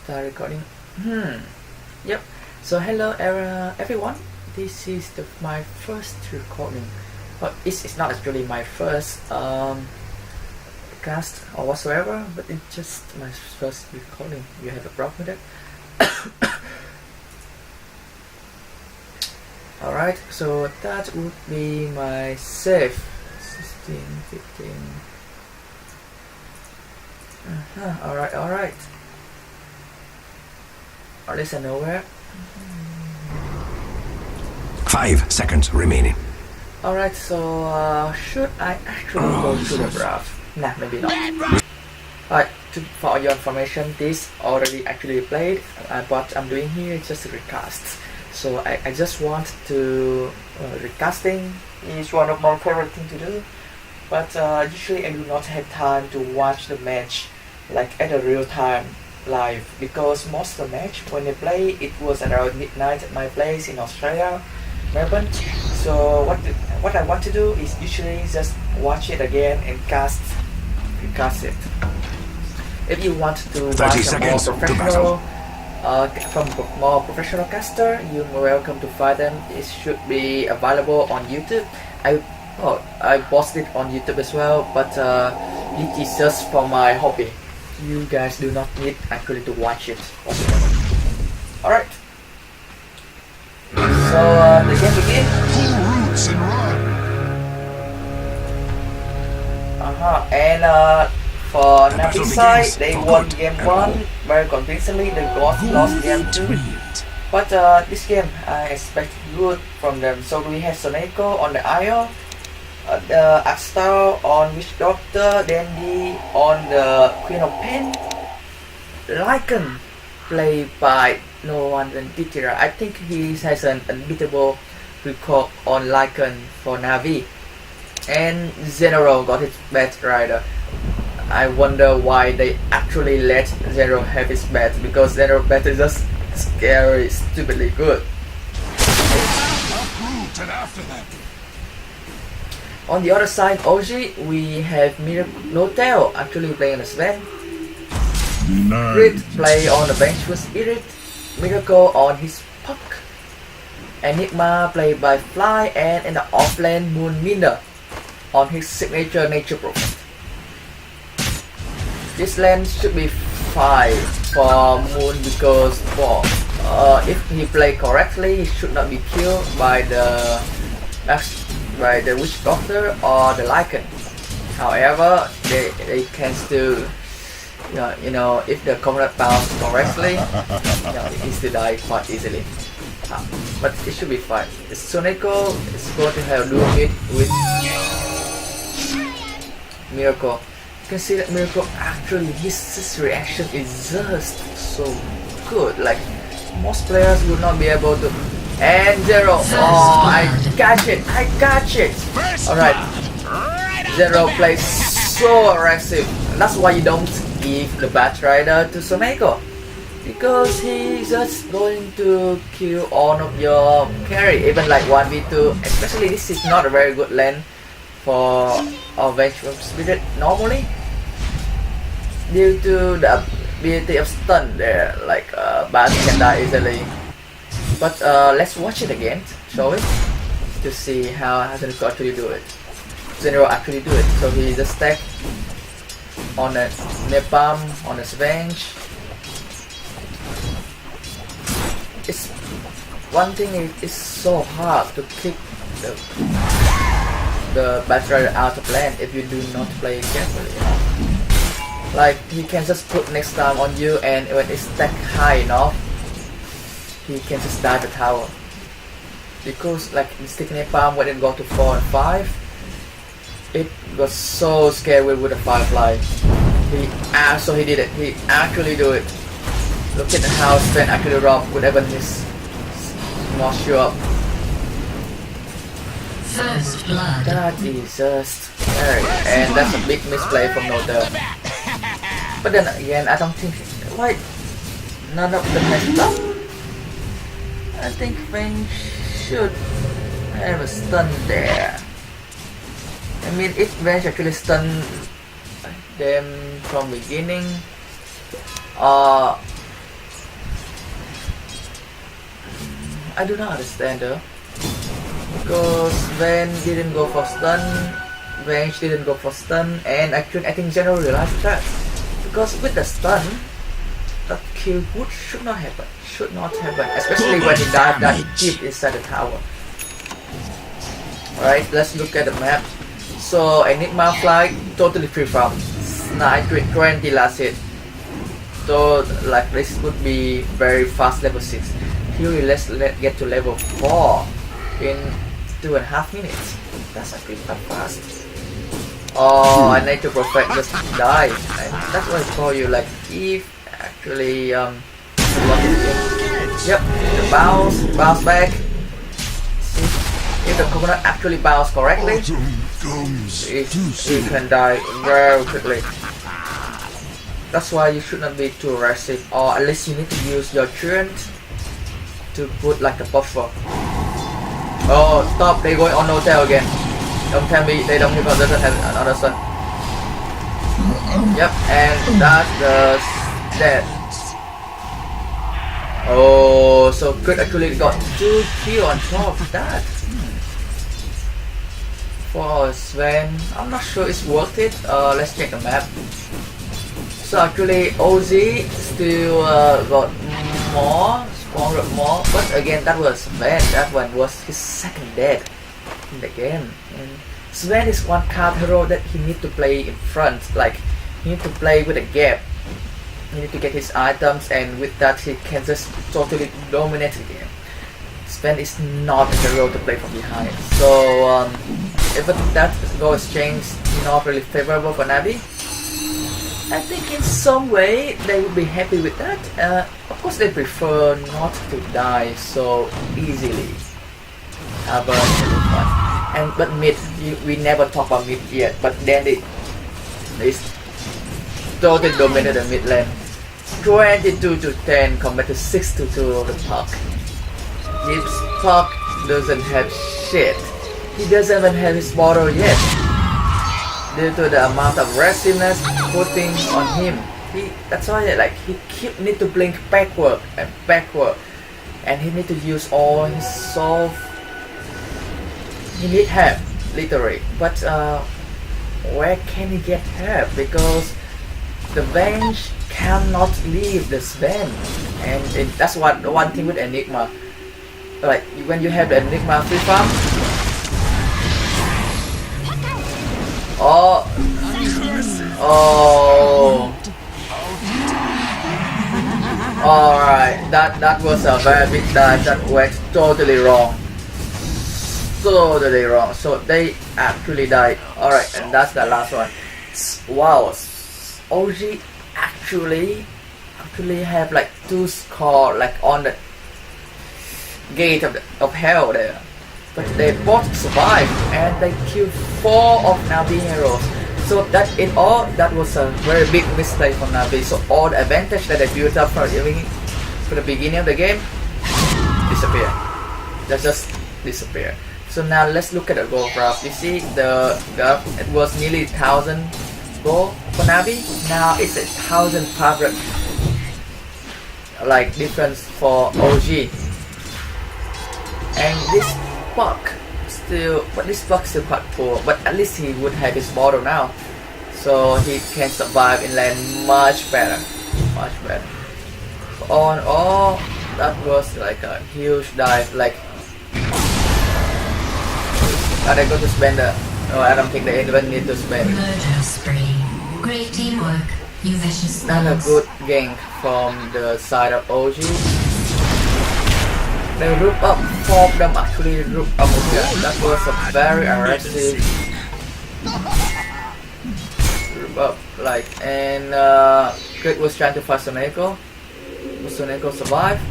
Start recording. Yep. So hello everyone. This is my first recording. But it's not actually my first cast or whatsoever, but it's just my first recording. You have a problem with that? Alright, so that would be my save. 16, 15. Alright. Or listen nowhere. 5 seconds remaining. Alright, so should I actually go to the graph? Nah, maybe not. Alright, for your information, this already actually played. What I'm doing here is just a recast. So I just want to recasting is one of my favorite things to do. But usually I do not have time to watch the match like at a real time live, because most of the match when they play it was around midnight at my place in Australia, Melbourne. So what I want to do is usually just watch it again and recast it. If you want to watch a more professional caster, you're welcome to find them. It should be available on YouTube. I posted it on YouTube as well, but it is just for my hobby. You guys do not need actually to watch it. Alright. So the game begins. Pull roots and run. And for Navi side, they won game 1 very convincingly. The Ghost lost game 2. But this game I expect good from them. So we have Soneko on the IO, the Astar on Witch Doctor, Dandy on the Queen of Pain, Lycan played by no one than Titira. I think he has an unbeatable record on Lycan for Navi. And Zero got his best rider. I wonder why they actually let Zero have his bet, because Zero bet is just scary, stupidly good. On the other side, OG, we have Notel actually playing on the Sven. Grid play on the bench with Spirit, Miracle on his Puck, Enigma played by Fly, and in the offlane Moon Minder on his signature Nature Proof. This lane should be fine for Moon, because if he play correctly, he should not be killed by the Witch Doctor or the Lycan. However, they can still, if the combat bounce correctly, he still die quite easily. But it should be fine. Soneko is going to have dual hit with Miracle. You can see that Miracle actually, his reaction is just so good. Like most players would not be able to. And Zero, I got it. Alright, Zero plays so aggressive. That's why you don't give the Bat Rider to Soneko, because he's just going to kill all of your carry, even like 1v2. Especially this is not a very good lane for Avenge from Spirit normally, due to the ability of stun there, like Bat can die easily. But let's watch it again, shall we? To see how Zenro actually do it. Zenro actually do it. So he just stack on a Nepam, on a Svenge. It's one thing, it's so hard to kick the Bat Rider out of lane if you do not play carefully. Like he can just put next time on you, and when it's stacked high enough, he can just die the tower. Because like in Stick Napalm, when it got to 4 and 5, it got so scary with the Firefly. So he did it. He actually do it. Look at how Sven actually robbed with even his not sure up. First blood. That is just scary. And that's a big misplay from Notel. But then again, I don't think why none of them messed up. I think Feng should have a stun there. I mean, if Venge actually stun them from beginning, I do not understand though. Because Sven didn't go for stun, Venge didn't go for stun, and actually I think General realized that. Because with the stun, that kill should not happen. Should not happen. Especially when he died that deep inside the tower. Alright, let's look at the map. So Enigma fly totally free from Snipe 20 last hit. So like this would be very fast level 6. Here let's get to level 4 in 2.5 minutes. That's actually quite fast. Oh, I need to perfect just die. And that's what I call you like if actually yep, the bounce back. See, if the coconut actually bounce correctly, you can die very quickly. That's why you should not be too aggressive, or at least you need to use your strength to put like a buffer. Oh, stop! They're going on hotel again. Don't tell me they don't doesn't have another son. Yep, and that's the dead. Oh, so Kurt actually got 2 kills on top of that. For Sven, I'm not sure it's worth it. Let's check the map. So actually, OZ still got more, stronger more, but again that was Sven. That one was his second death in the game. And Sven is one card hero that he need to play in front. Like he need to play with a gap. He need to get his items, and with that he can just totally dominate the game. Sven is not a hero to play from behind. So if that goal exchange not really favorable for Navi, I think in some way they would be happy with that. Of course they prefer not to die so easily. But mid, we never talk about mid yet, but then they totally dominated the mid lane. 22 to 10 compared to 6 to 2 of the puck. This puck doesn't have shit. He doesn't even have his bottle yet. Due to the amount of aggressiveness putting on him. That's why like he need to blink backward, and he need to use all his soul. He need help, literally. But where can he get help? Because the Venge cannot leave the Sven, and that's what the one thing with Enigma. Like when you have the Enigma free farm. Oh. Alright, that was a very big dive that went totally wrong. Totally wrong. So they actually died. Alright, and that's the last one. Wow. OG actually have like 2 score like on the gate of hell there. But they both survived and they killed 4 of Navi heroes. So that in all, that was a very big mistake for Navi. So all the advantage that they built up for the beginning of the game disappear. They just disappear. So now let's look at the gold graph. You see the graph, it was nearly 1,000 gold for Navi. Now it's 1,500 like difference for OG. And this Puck still, but this Puck still quite poor, but at least he would have his bottle now, so he can survive in lane much better. On all, that was like a huge dive. Like, are they going to spend the? No, I don't think they even need to spend. Great teamwork. You vicious. Not a good gank from the side of OG. They group up, 4 of them actually group up again. That was a very aggressive group up, like, and Kurt was trying to fight Soneko. Soneko survived.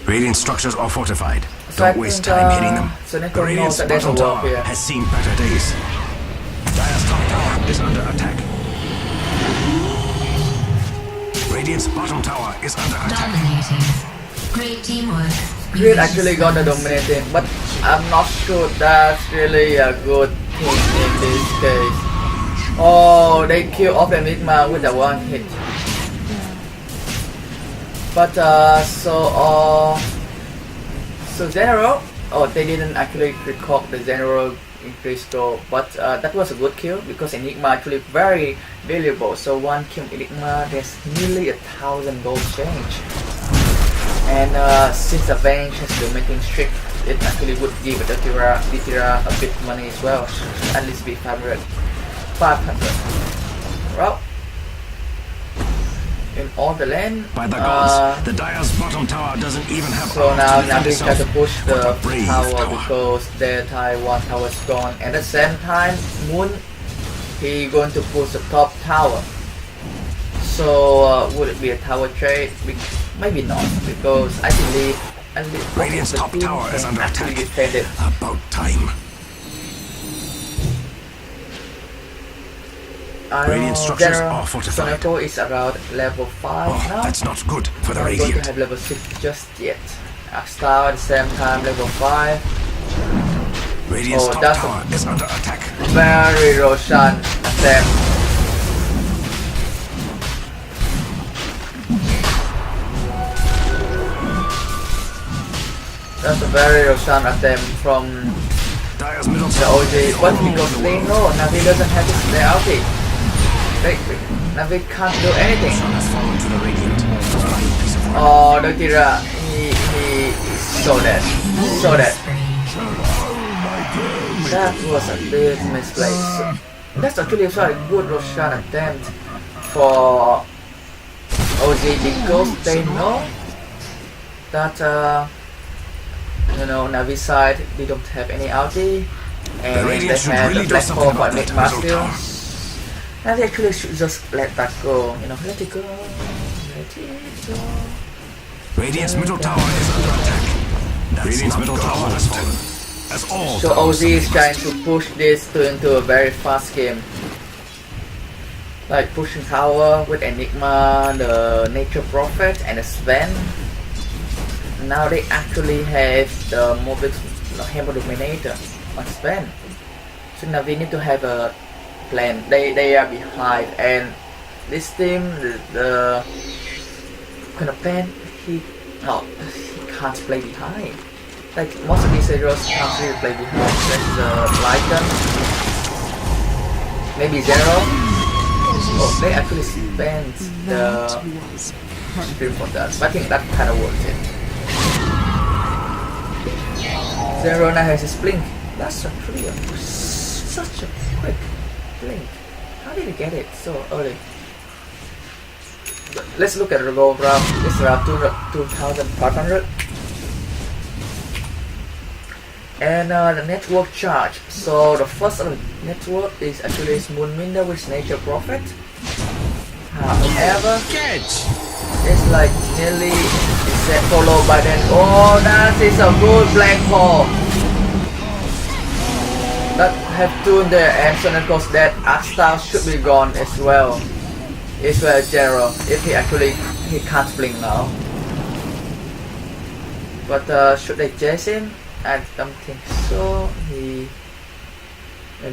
Radiant structures are fortified. So Don't waste time hitting them. Soneko The Radiant's knows that there's a bottom wall tower here. has seen better days. Dire's top tower is under attack. Radiant's bottom tower is under attack. Dominating. Great teamwork. Kurt actually got the dominating, but I'm not sure that's really a good thing in this case. Oh, they kill off Enigma with a one hit. But so general. Oh, they didn't actually record the general increase goal, but that was a good kill because Enigma actually very valuable. So one kill Enigma, there's nearly 1,000 gold change. And since Avenge has the making streak, it actually would give the Tira a bit money as well, at least be 500. Well, in all the lane, By the gods, the Dire's bottom tower doesn't even have so arms now to defend Navi itself. got to push the What a brave tower because their Taiwan tower is gone. At the same time, Moon, he going to push the top tower. So would it be a tower trade? Maybe not, because I believe Radiant's the top team tower is can under actually attack. defend it. About time. Radiant structures are fortified. Sonoko is around level 5 Oh, now. that's not good for the Not going to Radiant. have level 6 just yet. Star at the same time level 5. Radiant's Oh, top that's tower is under attack. Very Roshan attempt. That's a very Roshan attempt from Dire's middle the tower OG. is But all because over the they world. know Navi doesn't have his their ulti. Navi can't do anything. Sun has fallen to the Radiant. Flying piece of work. Oh, the Tira, he is so dead. So dead. That was a big misplaced. That's actually a very good Roshan attempt for OG because they know that you know, Navi side they don't have any ulti and The they Radiant should have really the do black something hole for about that Enigma middle still. tower. And they actually should just let that go, you know, let it go, let it go. Radiant's middle tower is under attack. Radiant's middle tower has fallen. As all So towers OZ is have trying collapsed. to push this into a very fast game. Like pushing tower with Enigma, the Nature Prophet and the Sven. Now they actually have the Morbid Hammer Dominator on Sven. So now we need to have a plan. They are behind and this team, the kind of plan, he can't play behind. Like most of these heroes can't really play behind. That's the Lycan, maybe Zero. Oh, they actually spent the stream for that. But I think that kind of worth it. Zero now has his blink. That's actually such a quick blink. How did he get it so early? But let's look at the gold round. It's around 2,500. And the network charge. So the first of the network is actually Moonwinder with Nature Prophet. However, it's like nearly it's followed by then. Oh, that is a good black hole. That have tuned there, and so of course that Artstar should be gone as well. It's well General. If he can't blink now. But should they chase him? I don't think so. Maybe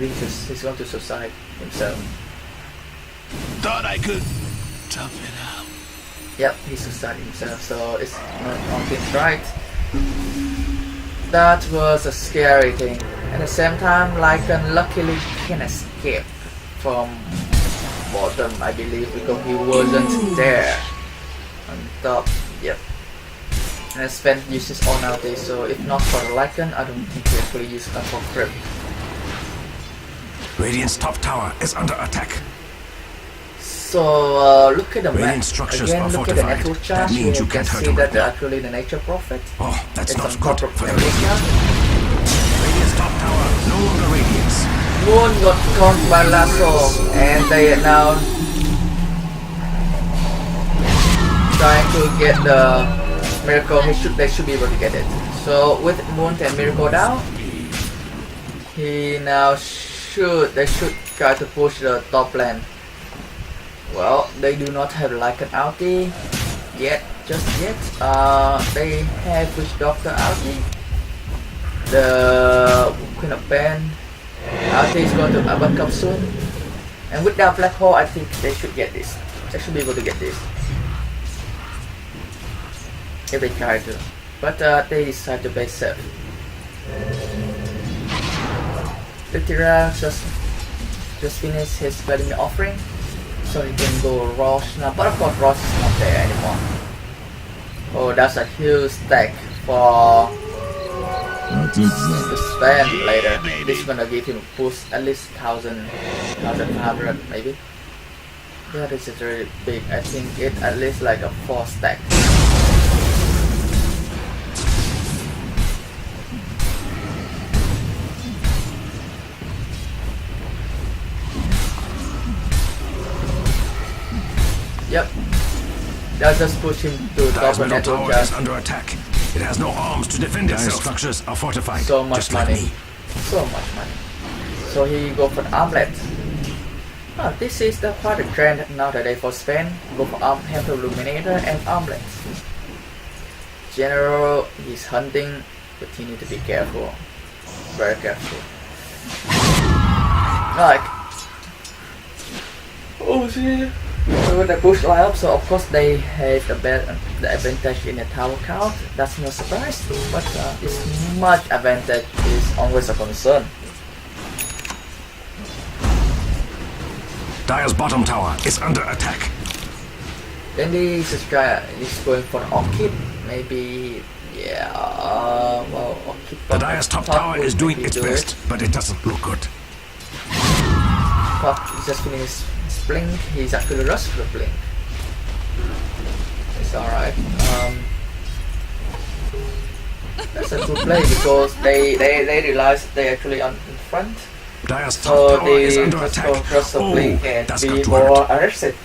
he's going to suicide himself. Thought I could tough it out. Yep, he suicided himself, so it's not on his right. That was a scary thing. At the same time, Lycan luckily can escape from bottom, I believe, because he wasn't there. On top, yep. And Sven uses all nowadays, so if not for the Lycan, I don't think he actually used that for Crypt. Radiant's top tower is under attack. So look at the map. Radiant structures Again, are look at the fortified. network That charge. means You you can can't hurt see him that right now. actually the Nature Prophet. Oh, that's It's not on good top of for the Enigma. Radiant. Radiant's top tower no longer radiates. Moon got caught by Lasso, and they are now trying to get the Miracle. They should be able to get it. So with Moon and Miracle down, they should try to push the top lane. Well, they do not have like an ulti yet, just yet. They have Witch Doctor ulti. The Queen of Pen ulti is going to come soon. And with that black hole, I think they should get this. They should be able to get this. if they try to, but they decide to play safe. Litera just finished his wedding offering, so he can go Roche now, but of course Roche is not there anymore. Oh, that's a huge stack for to spend later. This is gonna give him a boost at least 1,500 maybe. Yeah, this is really big. I think it at least like a 4 stack. Yep. They'll just push him to Dire's double middle network tower is just under attack. It has no arms to defend itself. Dire's structures are fortified. so much just money. like me. So much money. So he go for the armlet. Oh, this is the quite a trend nowadays for Spain. Go for Hamper Illuminator and armlet. General, he's hunting, but he need to be careful. Very careful. Like, oh shit. So they push line up, so of course they have the advantage in the tower count. That's no surprise, but it's much advantage is always a concern. Dire's bottom tower is under attack. Then this guy is going for an Orchid, maybe, yeah, well, Orchid. The Dire's top tower is doing its best, but it doesn't look good. Pop just finished his blink, he's actually rushed for the blink. It's alright. That's a good play because they realize they actually on in front. Dire's top So tower they is under just attack. go across the blink and that's be got to more hurt. aggressive.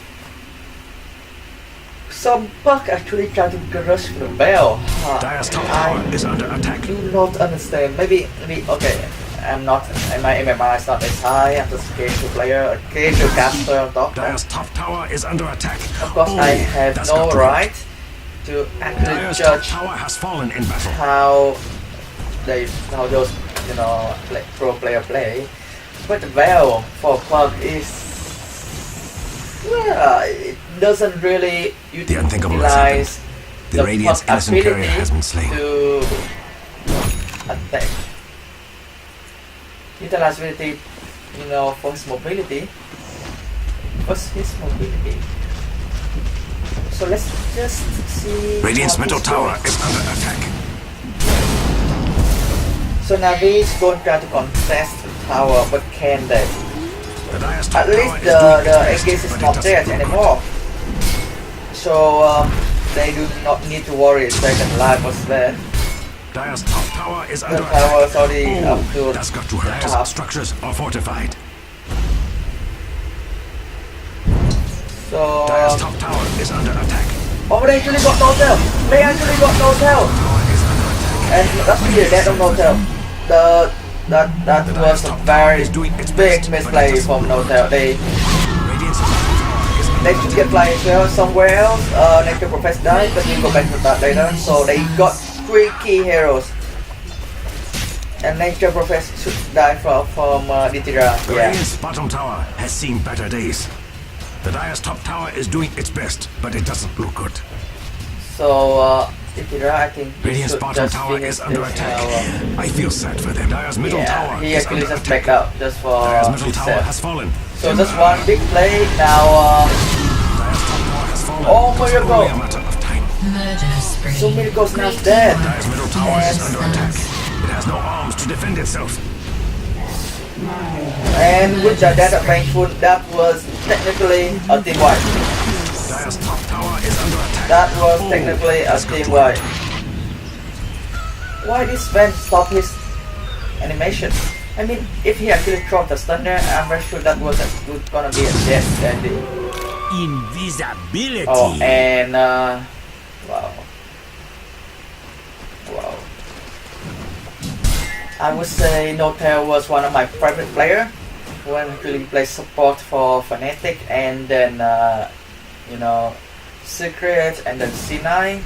Some bug actually try to rush for the bell. Dire's top tower I is under attack. do not understand. Maybe okay. I'm not. My MMR is not as high. I'm just a casual player, a casual caster on top. Dire's top tower is under attack. Of course, I have that's no got to hurt. right to actually Dire's top judge tower has fallen in battle. how those pro player play. But the value for Pug is, well, it doesn't really The unthinkable has utilize happened. The Radiant's Pug's innocent carrier ability has been slain. to attack. Utilize ability, for his mobility. What's his mobility? So let's just see. Radiant's how middle he's tower doing. is under attack. So Navi is going to try to contest the tower, but can they? The Dire's top At least tower is the doing its Aegis best, is but it not doesn't there look good. anymore. So they do not need to worry second life was there. Dire's top tower is The under tower attack. is already up to That's got to hurt. top. Dire's structures are fortified. So Dire's top tower is under attack. oh, they actually got no tail. They actually got no tail. Tower is under attack. And that's clear, they don't no tail. That was a very big misplay from no tail. Radiant's top tower is under They should get flying tail somewhere else. Nature Professor died, but we'll go back to that later. So they got 3 key heroes. And Nature Professor should die from Ditira. The Yeah. Radiant's bottom tower has seen better days. The Dire's top tower is doing its best, but it doesn't look good. So Ditira, I think he Radiant's should bottom just tower finish is under this attack. tower. I feel sad for them. Dire's middle tower Yeah, he is actually under just attack. backed up just for Dire's middle his tower set. has fallen. So just one big play now. Dire's top tower has fallen. Oh, It's Miracle. only a matter of time. Murder spree. So Miracle's now Great dead. teamwork. Dire's middle tower is Yes. under attack. It has no arms to defend itself. And with the death of Painful, that was technically a team wipe. Dire's top tower is under attack. That was technically a that's got team to wipe. hurt. Why did Sven stop his animation? I mean, if he actually dropped the stunner, I'm very sure that was gonna be a death ending. Invisibility. Oh, and wow. I would say Notail was one of my favorite player when he played support for Fnatic, and then Secret, and then C9.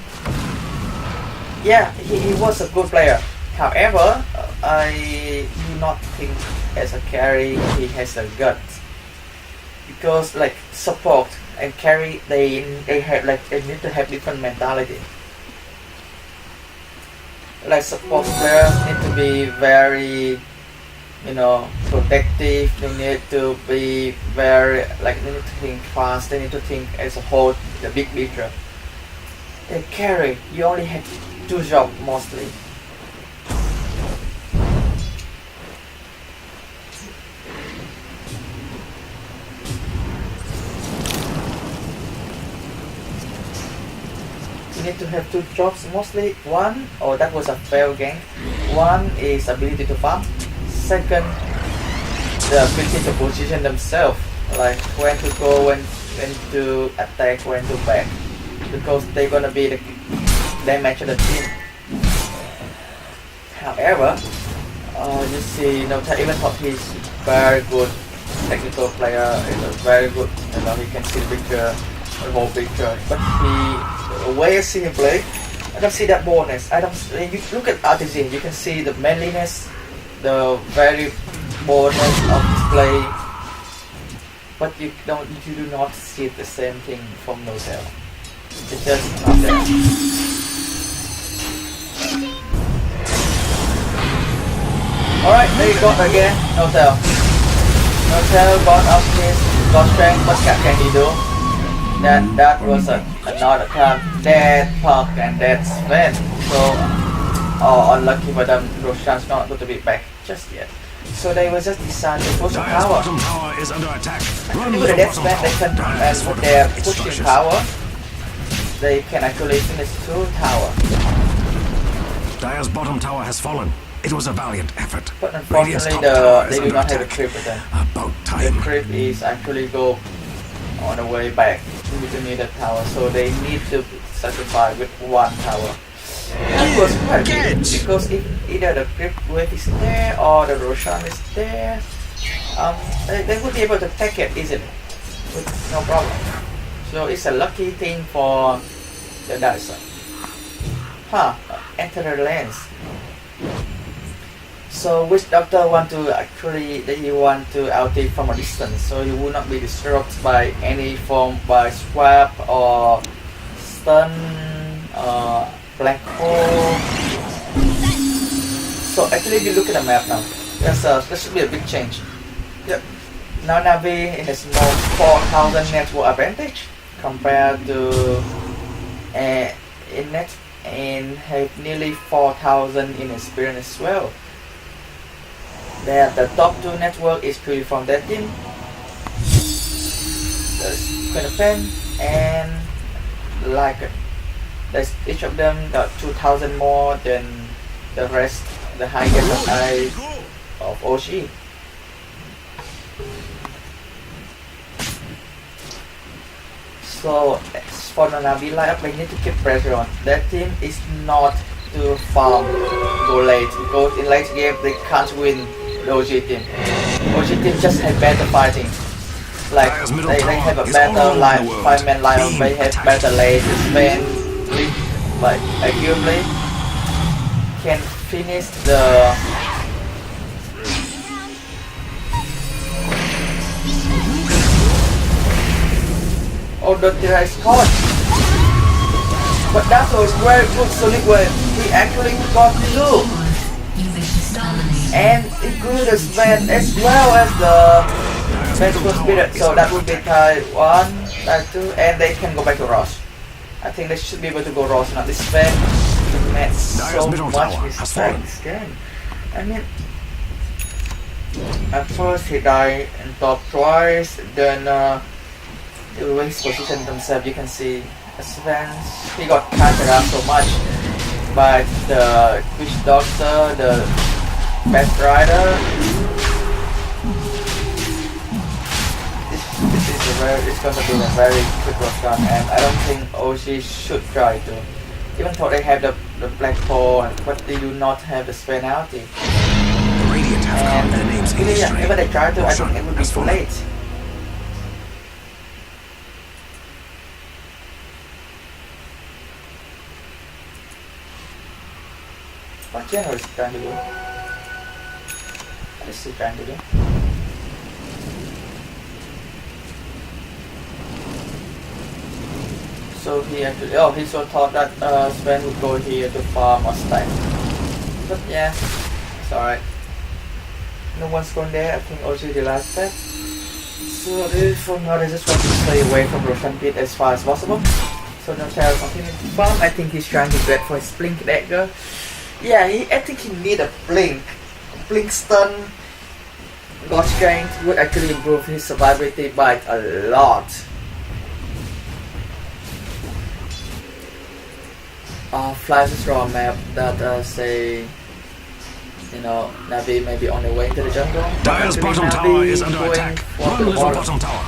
Yeah, he was a good player. However, I do not think as a carry he has a gut, because like support and carry they need to have different mentality. like support players need to be very, protective. They need to be very, like, they need to think fast. They need to think as a whole, the big picture. They carry, you only have 2 jobs mostly. You need to have 2 jobs mostly. One, that was a fail game. One is ability to farm. Second, the ability to position themselves, like when to go, when to attack, when to back, because they're gonna be the damage of the team. However, you see, even though he's very good technical player, is a very good, he can see the picture, the whole picture, but the way I see him play, I don't see that boldness. You look at RTZ, you can see the manliness, the very boldness of his play, but you do not see the same thing from Notel. It's just not there. Alright, there you go again, Notel. Notel got up his god strength, what can he do? That was another time. Dead Puck and dead Sven. So unlucky for them, Roshan's not going to be back just yet. So they will just decide to push the Dire's power. bottom tower is under attack. Run With for the death bottom Sven, they tower. can, and Dire's with their its pushing structures. power, they can actually finish 2 tower. Dire's bottom tower has fallen. It was a valiant effort. But Radiant's unfortunately, top tower is they do under not have a attack. creep with them. About The time. creep is actually go on the way back to near the tower, so they need to sacrifice with 1 tower. That was quite big, because if either the creep wave is there or the Roshan is there, they would be able to take it easily with no problem. So it's a lucky thing for the Dyson. Enter the lens. So Witch Doctor want to ulti from a distance, so he will not be disrupted by any form, by swap or stun, black hole. So actually, if you look at the map now, there should be a big change. Yep. Now Navi has more 4,000 network advantage compared to Innet, and have nearly 4,000 in experience as well. The top 2 network is purely from that team. There's Quinnipen and Lycan. There's each of them got 2,000 more than the rest, the highest of OG. So for the Navi lineup, they need to keep pressure on. That team is not to farm go late, because in late game they can't win the OG team. OG team just have better fighting. Like they have a better line, 5-man lineup, they have better late, Spain, like arguably can finish the the Tira is caught. But that was very good solid way. He actually got 2. And it grew the Sven as well as the Magical Spirit. So that would be tie 1, tie 2, and they can go back to Ross. I think they should be able to go Ross now. This Sven made so much mistake this game. I mean, at first he died in top twice, then the way he positioned himself, you can see Sven, he got countered out so much by the Witch Doctor, the Best Rider. It's gonna be a very quick rush gun, and I don't think OG should try to. Even though they have the black hole, but they do not have the Sven outing. The Radiant have carved their names in history. If they try to, I think it would be too late. What general is trying to do? What is he trying to do? So he actually, he so thought that Sven would go here to farm or stack. but yeah, it's alright. No one's gone there. I think also the last step. So for now, I just want to stay away from Russian pit as far as possible. So now Terror continue to bomb. I think he's trying to get for his blink dagger. Yeah, I think he need a blink. Blink stun. God strength would actually improve his survivability by a lot. Flash draw a map that say, you know, Navi may be on the way to the jungle. Dire's bottom Navi tower is under going attack. for Run, the little water. bottom tower.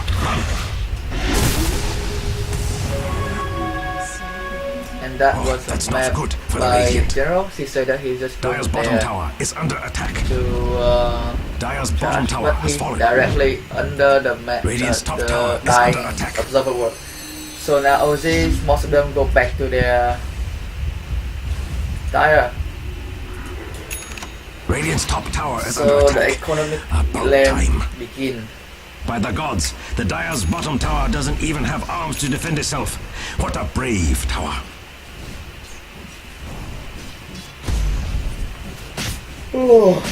And that Oh, was that's a not map good for the by Radiant. General. He said that he's just going Dire's bottom there tower is under attack. to Dire's bottom charge, tower but has he's fallen. directly under the map, Radiant's top the tower is dying under attack. observer world. So now OZs, most of them go back to their Dire. Radiant's top tower is under So the attack. economic About lane time. begin. By the gods, the Dire's bottom tower doesn't even have arms to defend itself. What a brave tower. Oh.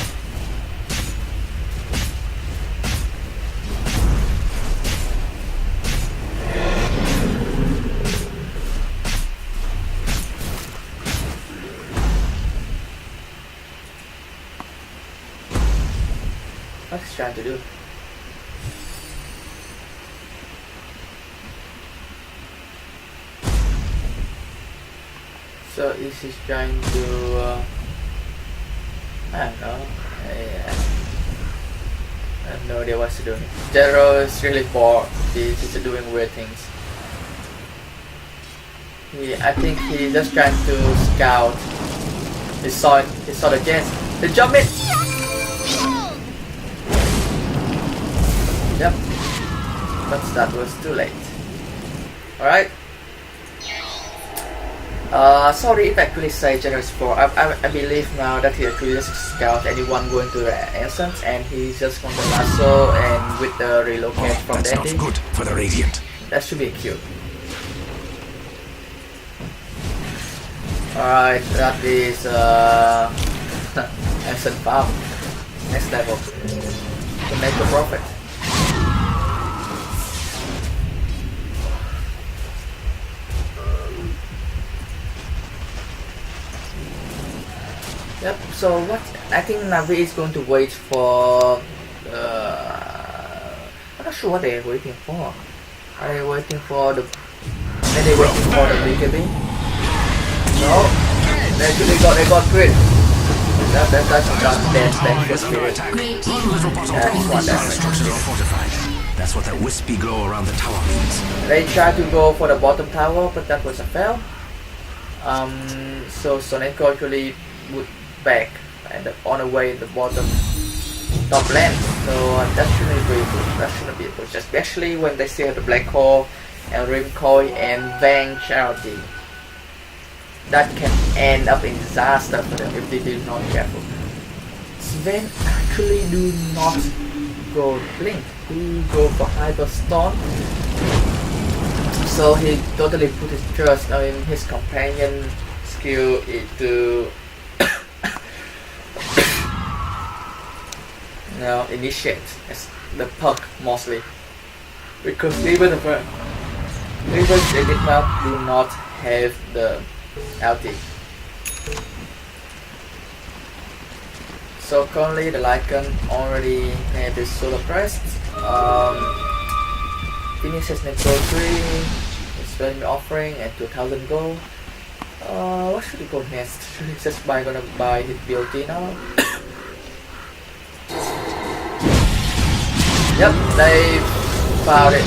What's he trying to do? So is he trying to I don't know. Yeah. I have no idea what to do. Zero is really bored. He's just doing weird things. I think he's just trying to scout. He saw the chance. The jump it! Yep. But that was too late. Alright. Sorry if I actually say General Sport. I believe now that he actually just scout anyone going to the essence and he's just going to lasso and with the relocate from That's the not ending. good for the Radiant. That should be cute. Alright, that is Essence Farm. Next level. To make a profit. Yep, so what I think Navi is going to wait for I'm not sure what they're waiting for. Are they waiting for the BKB? No. They got grid. That's Is under spirit. attack. Great Run, little bottom Yeah, tower. what Dire that structures are fortified. That's what that wispy glow around the tower means. They tried to go for the bottom tower, but that was a fail. So Soneko actually would back and on the way in the bottom top lane. So that shouldn't be good. That shouldn't be a push, especially when they still have the black hole and rim coil and Vang charity. That can end up in disaster for them if they do not careful. Sven actually do not go blink. He go for hyperstorm. So he totally put his trust in his companion skill to initiate as the perk mostly. Because even the Enigma do not have the LT. So currently the Lycan already have his solar crest. Finishes Necro 3, his value offering and 2000 gold. What should he go next? Should he just gonna buy his BLT now? Yep, they found it.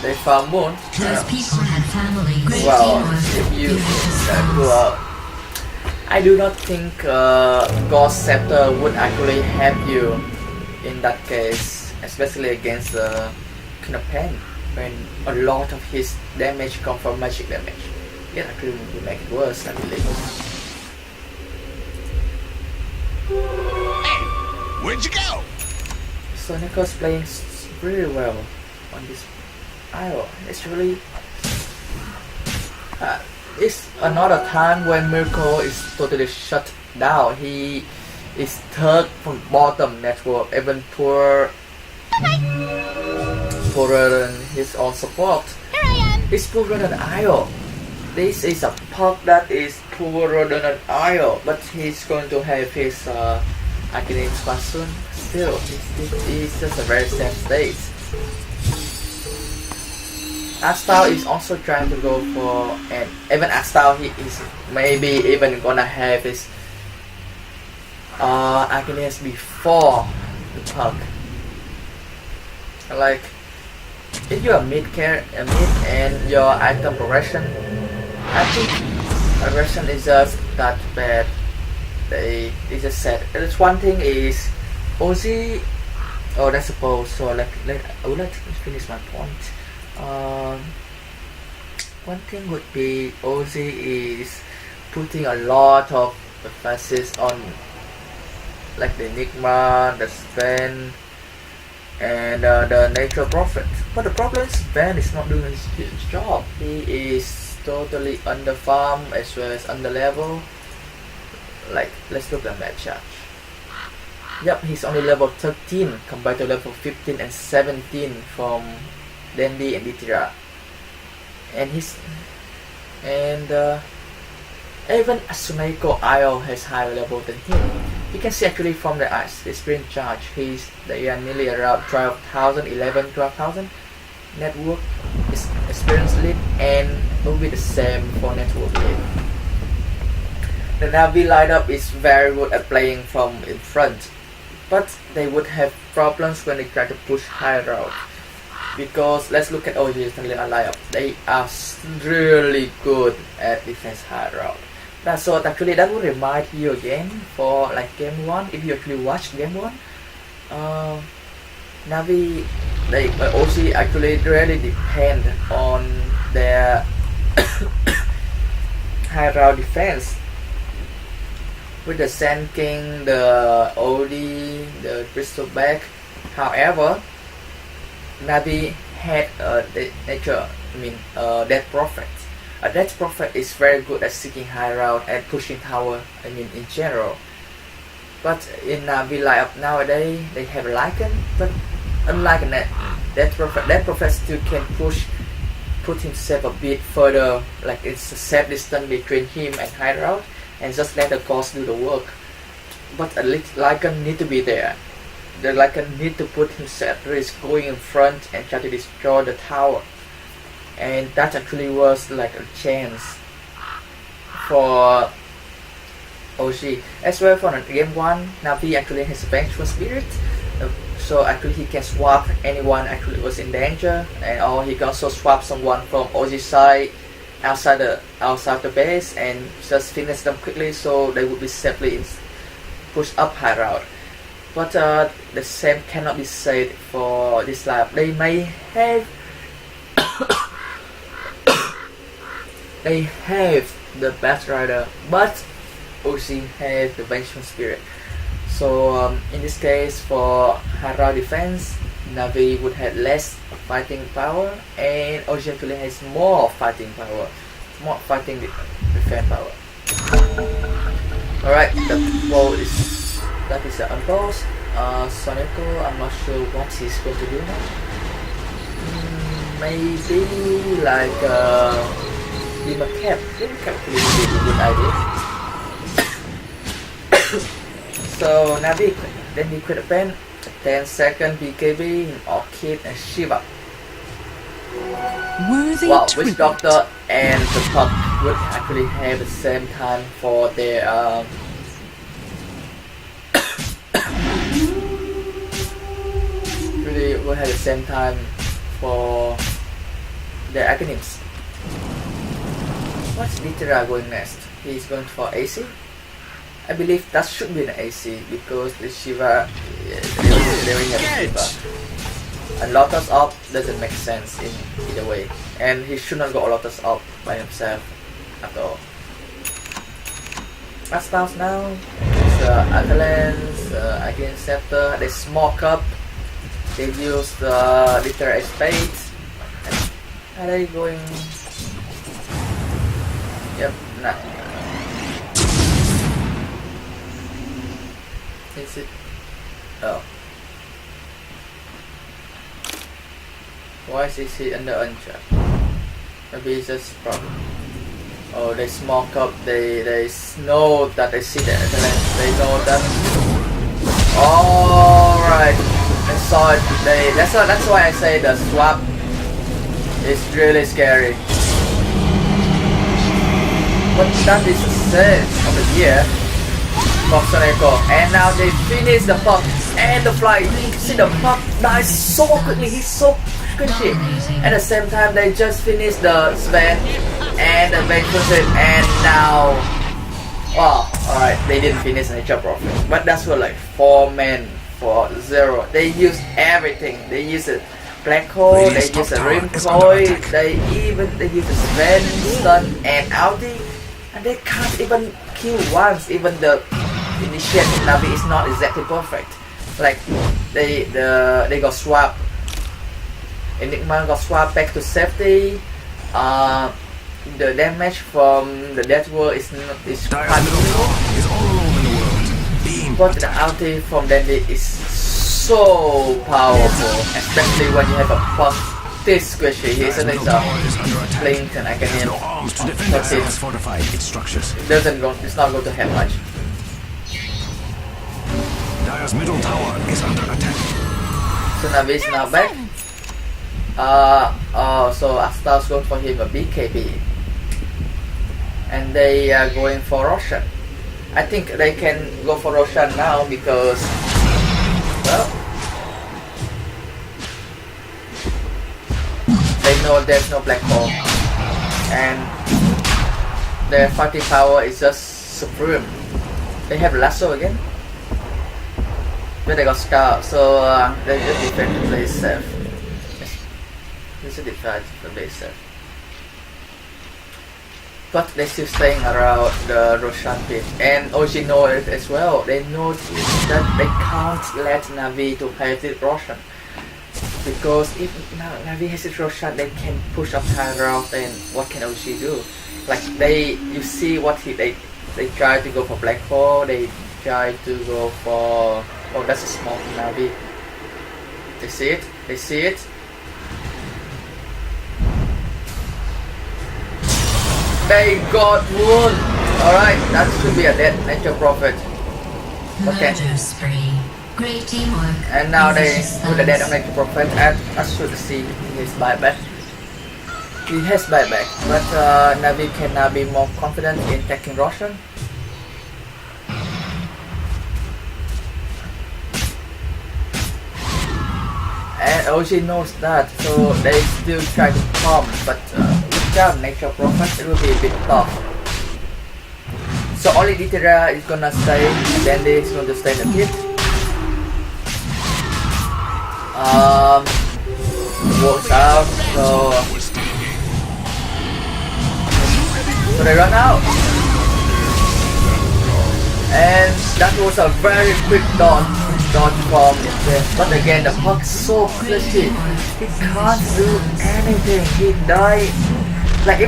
They found Moon. Those people had family. Great Well, teamwork. if you Invitational. well, I do not think Ghost Scepter would actually help you in that case, especially against Knapen, when a lot of his damage comes from magic damage. It actually will make it worse, I believe. Where'd you go? So Nico's playing really well on this IO. It's really it's another time when Miracle is totally shut down. He is third from bottom network, even poorer than his own support. It's poorer than Io. This is a perk that is poorer than an Io, but he's going to have his Arcane expansion. Still, it's just a very same state. Astal is also trying to go for, and even Astal, he is maybe even gonna have his Arcane before the perk. Like, if you're a mid and your item progression, I think progression is just that bad. They just said it's one thing is Ozzy. Oh, that's suppose. So I would like to finish my point. One thing would be Ozzy is putting a lot of emphasis on like the Enigma, the Sven, and the Nature Prophet. But the problem is Sven is not doing his job. He is totally under farm as well as under level. Like, let's look at that charge. Yep, he's only level 13 compared to level 15 and 17 from Dandy and Ditira. And even Suneko Io has higher level than him. You can see actually from the sprint charge, they are nearly around 12,000, 11, 12,000 network experience lead, and will be the same for network lead. The Navi lineup is very good at playing from in front, but they would have problems when they try to push high route. Because let's look at OG's lineup. They are really good at defense high route. So actually that would remind you again for like game 1. If you actually watch game 1, Navi, OG actually really depend on their high route defense. With the Sand King, the OD, the Crystal Back. However, Navi had Death Prophet. A Death Prophet is very good at seeking high route and pushing tower, in general. But in Navi lineup nowadays, they have Lycan, but unlike Death Prophet still can put himself a bit further, like it's a safe distance between him and high route, and just let the Ghost do the work. But at least Lycan need to be there. The Lycan need to put himself at risk going in front and try to destroy the tower. And that actually was like a chance for OG. As well for game 1, Navi actually has a Vengeful Spirit. So actually he can swap anyone actually was in danger, or he can also swap someone from OG side outside the base and just finish them quickly, so they would be safely pushed up high route. But the same cannot be said for this lab. They may have the Bat Rider, but OG has the Vengeful Spirit. So in this case, for high route defense, Navi would have less fighting power, and OG actually has more fighting power, more fighting defense power. Alright, the ball that is unbossed. Soneko, I'm not sure what he's going to do now. Maybe like Lima Cap. Lima Cap would be a good idea. So Navi, then he quit a pen. 10 second BKB, Orchid and Shiva. Worthy Wow, Witch tribute. Doctor and the Puck would actually have the same time for their really will have the same time for their Arcanims. What's Ditira going next? He's going for AC? I believe that should be an AC because the Shiva, they already have Shiva. And Lotus up doesn't make sense in either way. And he should not go Lotus up by himself at all. Last stars now. It's Avalanche, Arcane Scepter, they smoke up. They use the Literary Spades. Are they going? Yep, nah. Is it? Oh. Why is he under uncharged? Maybe it's just problem. Oh, they smoke up. They know that they see the element. They know that. All right. I saw it. That's why I say the swap is really scary. But that is the sense of the year for Soneko. And now they finish the puck and the fly. See the puck dies so quickly. He's so squishy. At the same time, they just finished the Sven and the Vancouver. And now, wow, alright, they didn't finish Nature Prophet. But that's for like 4 men for 0. They used everything. They used it. Black hole, they use a rim toy, they use a Sven, stun and ulti, and they can't even kill once. Even the initiate Navi is not exactly perfect. Like they got swap. Enigma got swap back to safety. The damage from the Death World is quite minimal. But the ulti from Dandy is so powerful, especially when you have a puck this squishy. He's a blink and I can hit. It's not going to have much. Dire's middle tower is under attack. So Navi is now back. So Astar's going for him a BKB. And they are going for Roshan. I think they can go for Roshan now because, well, they know there's no black hole and their fighting power is just supreme. They have lasso again, but they got Scar, so they just defend to play safe. This is defend to play safe. But they're still staying around the Roshan pit, and OG know it as well. They know that they can't let Navi to have it Roshan, because if Navi has it Roshan, they can push up high route, and what can OG do? Like you see what they try to go for black hole. They try to go for, oh, that's a small Navi. They see it. They see it. They got wound. Alright, that should be a dead Nature Prophet. Okay. Great teamwork. And now they put the dead of Nature Prophet, and I should see his buyback. He has buyback, but Navi can now be more confident in taking Roshan. And OG knows that, so they still try to come, but Nature Prophet, it will be a bit tough. So only Ditera is gonna stay, and then they is going to stay in the pit. Works out, so they run out. And that was a very quick dodge from this. But again, the puck's so glitchy. He can't do anything. He died. Like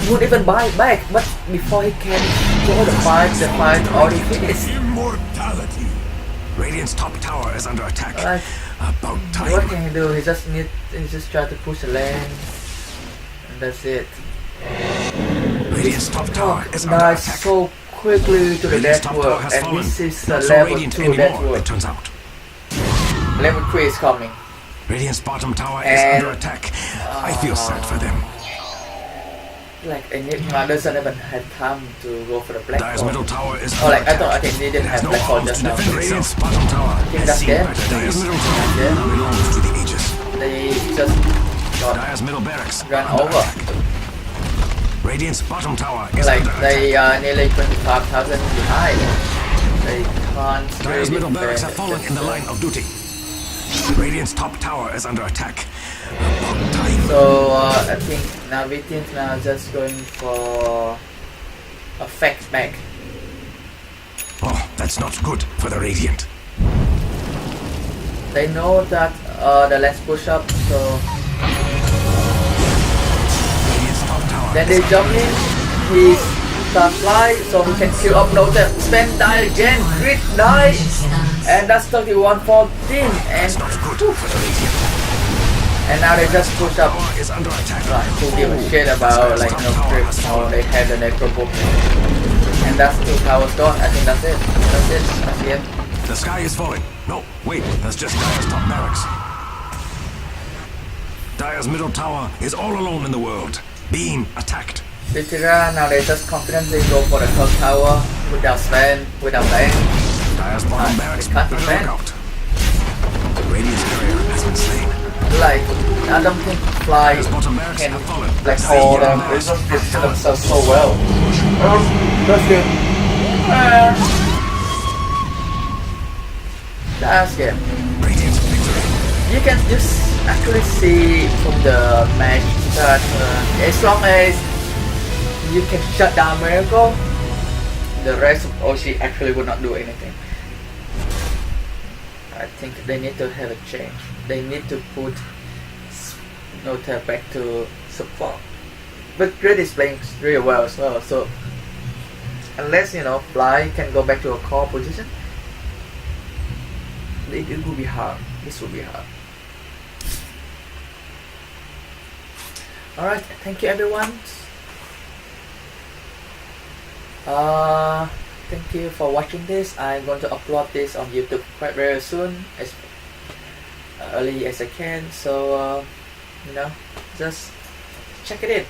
would even buy back, but before he can go the fight already finished. Immortality. Radiant's top tower is under attack. Like, about time. what can he do? He just try to push the lane, and that's it. Radiant's top tower is under dies attack. so quickly to the Radiant's Death top tower World, has and fallen. this is Not so level radiant 2 anymore, Death it World. turns out. Level 3 is coming. Radiant's bottom tower is And, under attack. I feel sad for them. Like Enigma doesn't even have time to go for the black Dire's hole. middle tower is Oh, under like I thought, attack. they didn't It has have no black hole arms just to now. defend Radiant's bottom tower think has that's seen them. better days. Dire's middle tower them. now belongs to the Aegis. They just got Dire's middle barracks run under over. attack. Radiant's bottom tower is Like under they attack. are nearly 25,000 behind. They can't Dire's really middle barracks defend have fallen it. in the line of duty. Radiant's top tower is under attack. About time. So I think Navi teams now just going for a fact back. Oh, that's not good for the Radiant. They know that the last push up, so Radiant's top tower then is they jump in. He start fly, so he can kill up no them. Spend die again, crit die. And that's 31-14. And That's not good for the Radiant. and now they just push up. Tower is under attack. Right, who give a shit about like trips or they had the necro book. And that's 2 towers gone. I think that's it. That's it. That's the end. The sky is falling. No, wait, that's just Dire's top barracks. Dire's middle tower is all alone in the world, being attacked. Vitira, now they just confidently go for the top tower without Sven, without Bang. Dire's bottom barracks they can't better defend. look out. The Radiant's carrier has been slain. Like, I don't think Fly Dire's bottom barracks can have fallen. like hold them. They just position themselves so well. That's good. That's good. Radiant victory. You can just actually see from the match that as long as you can shut down Miracle, the rest of OC actually would not do anything. I think they need to have a change. They need to put Nota back to support. But Grid is playing really well as well, so unless Fly can go back to a core position, it will be hard. This will be hard. Alright, thank you everyone. Thank you for watching this. I'm going to upload this on YouTube quite very soon, as early as I can. So just check it in.